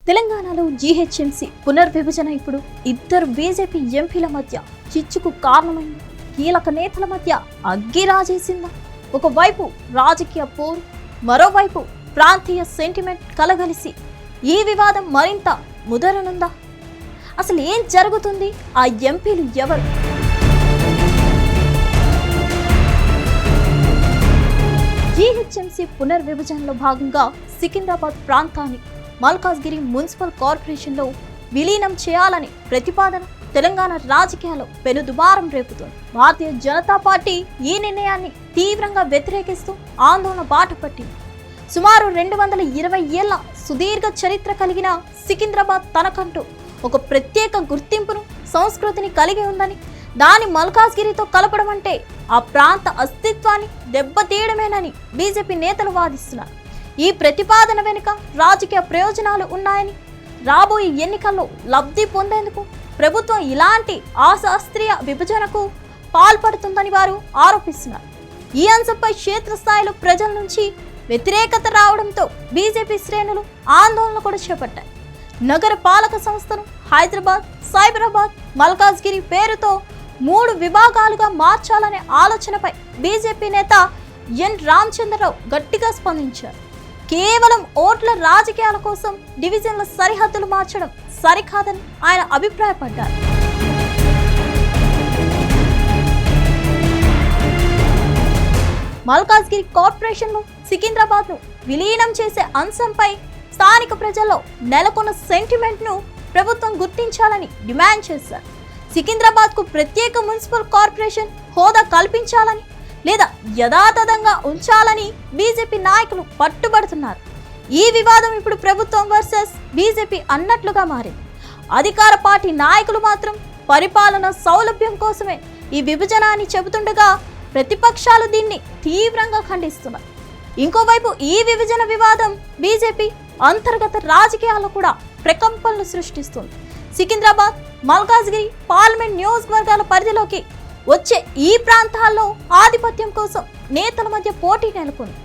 తెలంగాణలో జీహెచ్ఎంసీ పునర్విభజన ఇప్పుడు ఇద్దరు బీజేపీ ఎంపీల మధ్య చిచ్చుకు కారణమైంది. కీలక నేతల మధ్య అగ్గి రాజేసిందా? ఒకవైపు రాజకీయ పోరు, మరోవైపు ప్రాంతీయ సెంటిమెంట్ కలగలిసి ఈ వివాదం మరింత ముదరనుందా? అసలు ఏం జరుగుతుంది? ఆ ఎంపీలు ఎవరు? జీహెచ్ఎంసీ పునర్విభజనలో భాగంగా సికింద్రాబాద్ ప్రాంతాన్ని మల్కాజ్గిరి మున్సిపల్ కార్పొరేషన్లో విలీనం చేయాలని ప్రతిపాదన తెలంగాణ రాజకీయాల్లో పెనుదుమారం రేపుతోంది. భారతీయ జనతా పార్టీ ఈ నిర్ణయాన్ని తీవ్రంగా వ్యతిరేకిస్తూ ఆందోళన బాట పట్టింది. సుమారు 220 ఏళ్ల సుదీర్ఘ చరిత్ర కలిగిన సికింద్రాబాద్ తనకంటూ ఒక ప్రత్యేక గుర్తింపును, సంస్కృతిని కలిగి ఉందని, దాని మల్కాజ్గిరితో కలపడం అంటే ఆ ప్రాంత అస్తిత్వాన్ని దెబ్బతీయడమేనని బీజేపీ నేతలు వాదిస్తున్నారు. ఈ ప్రతిపాదన వెనుక రాజకీయ ప్రయోజనాలు ఉన్నాయని, రాబోయే ఎన్నికల్లో లబ్ధి పొందేందుకు ప్రభుత్వం ఇలాంటి అశాస్త్రీయ విభజనకు పాల్పడుతుందని వారు ఆరోపిస్తున్నారు. ఈ అంశంపై క్షేత్రస్థాయిలో ప్రజల నుంచి వ్యతిరేకత రావడంతో బీజేపీ శ్రేణులు ఆందోళన కూడా చేపట్టాయి. నగర పాలక సంస్థను హైదరాబాద్, సైబరాబాద్, మల్కాజ్గిరి పేరుతో 3 విభాగాలుగా మార్చాలనే ఆలోచనపై బీజేపీ నేత ఎన్ రామచంద్రరావు గట్టిగా స్పందించారు. కేవలం ఓట్ల రాజకీయాల కోసం డివిజన్ల సరిహద్దులు మార్చడం సరికాదని ఆయన అభిప్రాయపడ్డారు. మల్కాజ్గిరి కార్పొరేషన్లో సికింద్రాబాద్ను విలీనం చేసే అంశంపై స్థానిక ప్రజల్లో నెలకొన్న సెంటిమెంట్ను ప్రభుత్వం గుర్తించాలని డిమాండ్ చేశారు. సికింద్రాబాద్కు ప్రత్యేక మున్సిపల్ కార్పొరేషన్ హోదా కల్పించాలని లేదా యథాతథంగా ఉంచాలని బీజేపీ నాయకులు పట్టుబడుతున్నారు. ఈ వివాదం ఇప్పుడు ప్రభుత్వం వర్సెస్ బీజేపీ అన్నట్లుగా మారింది. అధికార పార్టీ నాయకులు మాత్రం పరిపాలన సౌలభ్యం కోసమే ఈ విభజన అని చెబుతుండగా, ప్రతిపక్షాలు దీన్ని తీవ్రంగా ఖండిస్తున్నారు. ఇంకోవైపు ఈ విభజన వివాదం బీజేపీ అంతర్గత రాజకీయాల్లో కూడా ప్రకంపనలు సృష్టిస్తుంది. సికింద్రాబాద్, మల్కాజ్గిరి పార్లమెంట్ నియోజకవర్గాల పరిధిలోకి వచ్చే ఈ ప్రాంతాల్లో ఆధిపత్యం కోసం నేతల మధ్య పోటీ నెలకొంది.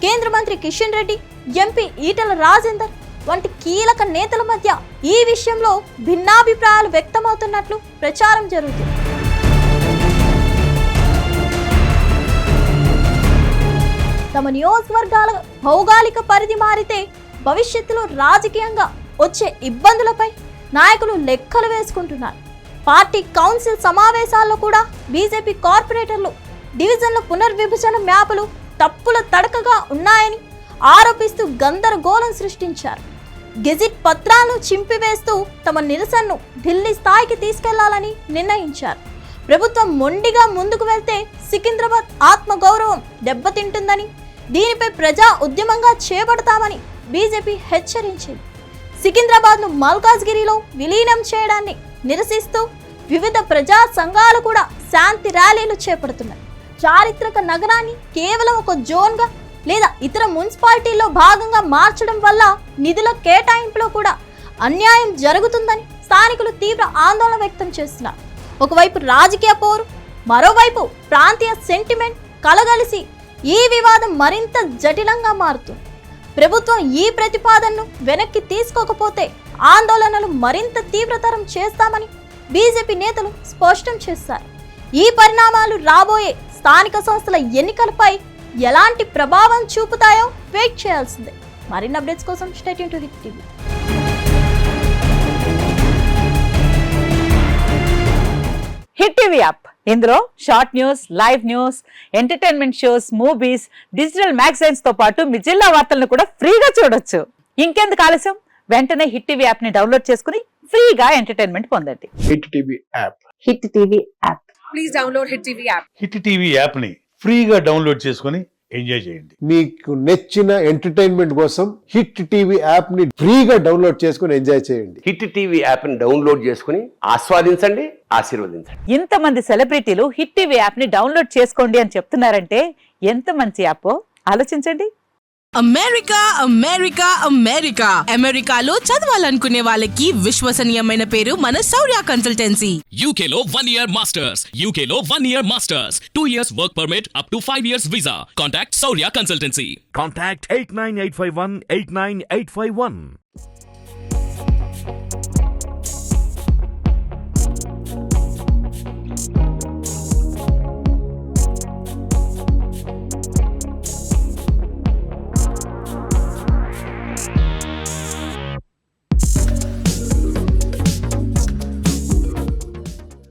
కేంద్ర మంత్రి కిషన్ రెడ్డి, ఎంపీ ఈటల రాజేందర్ వంటి కీలక నేతల మధ్య ఈ విషయంలో భిన్నాభిప్రాయాలు వ్యక్తమవుతున్నట్లు ప్రచారం జరుగుతుంది. తమ నియోజకవర్గాల భౌగోళిక పరిధి మారితే భవిష్యత్తులో రాజకీయంగా వచ్చే ఇబ్బందులపై నాయకులు లెక్కలు వేసుకుంటున్నారు. పార్టీ కౌన్సిల్ సమావేశాల్లో కూడా బీజేపీ కార్పొరేటర్లు డివిజన్ల పునర్విభజన మ్యాపులు తప్పుల తడకగా ఉన్నాయని ఆరోపిస్తూ గందరగోళం సృష్టించారు. గెజిట్ పత్రాలను చింపివేస్తూ తమ నిరసనను ఢిల్లీ స్థాయికి తీసుకెళ్లాలని నిర్ణయించారు. ప్రభుత్వం మొండిగా ముందుకు వెళ్తే సికింద్రాబాద్ ఆత్మగౌరవం దెబ్బతింటుందని, దీనిపై ప్రజా ఉద్యమంగా చేపడతామని బీజేపీ హెచ్చరించింది. సికింద్రాబాద్ను మల్కాజ్గిరిలో విలీనం చేయడాన్ని నిరసిస్తూ వివిధ ప్రజా సంఘాలు కూడా శాంతి ర్యాలీలు చేపడుతున్నాయి. చారిత్రక నగరాన్ని కేవలం ఒక జోన్గా లేదా ఇతర మున్సిపాలిటీల్లో భాగంగా మార్చడం వల్ల నిధుల కేటాయింపులో కూడా అన్యాయం జరుగుతుందని స్థానికులు తీవ్ర ఆందోళన వ్యక్తం చేస్తున్నారు. ఒకవైపు రాజకీయ పోరు, మరోవైపు ప్రాంతీయ సెంటిమెంట్ కలగలిసి ఈ వివాదం మరింత జటిలంగా మారుతుంది. ప్రభుత్వం ఈ ప్రతిపాదనను వెనక్కి తీసుకోకపోతే ఆందోళనలు మరింత తీవ్రతరం చేస్తామని బీజేపీ నేతలు స్పష్టం చేశారు. ఈ పరిణామాలు రాబోయే స్థానిక సంస్థల ఎన్నికలపై ఎలాంటి ప్రభావం చూపుతాయో వెయిట్ చేయాల్సిందే. మరిన్ని అప్డేట్స్ కోసం stay tune to hit TV. Hit TV app, ఇందులో short news, live news, entertainment shows, movies, digital magazines తో పాటు మీ జిల్లా వార్తలను కూడా ఫ్రీగా చూడొచ్చు. ఇంకెందుకు ఆలస్యం, వెంటనే హిట్ టీవీ యాప్ ని డౌన్లోడ్ చేసుకుని ఫ్రీగా ఎంటర్టైన్మెంట్ పొందండి. Hit TV app. Hit TV app. Please download hit TV app. Hit TV app ని ఫ్రీగా డౌన్లోడ్ చేసుకుని ఎంజాయ్ చేయండి. మీకు నచ్చిన ఎంటర్టైన్మెంట్ కోసం హిట్ టీవీ యాప్ ని ఫ్రీగా డౌన్లోడ్ చేసుకుని ఎంజాయ్ చేయండి. హిట్ టీవీ యాప్ ని డౌన్లోడ్ చేసుకుని ఆస్వాదించండి, ఆశీర్వదించండి. ఇంతమంది సెలబ్రిటీలు హిట్ టీవీ యాప్ ని డౌన్లోడ్ చేసుకోండి అని చెప్తున్నారంటే ఎంత మంచి యాప్ ఆలోచించండి. అమెరికా అమెరికా అమెరికా అమెరికాలో చదవాలనుకునే వాళ్ళకి విశ్వసనీయమైన పేరు మన శౌర్య కన్సల్టెన్సీ. UK లో 1 year masters, UK లో 1 year masters, 2 years work permit up to 5 years visa. Contact Saurya Consultancy. Contact 89851 89851.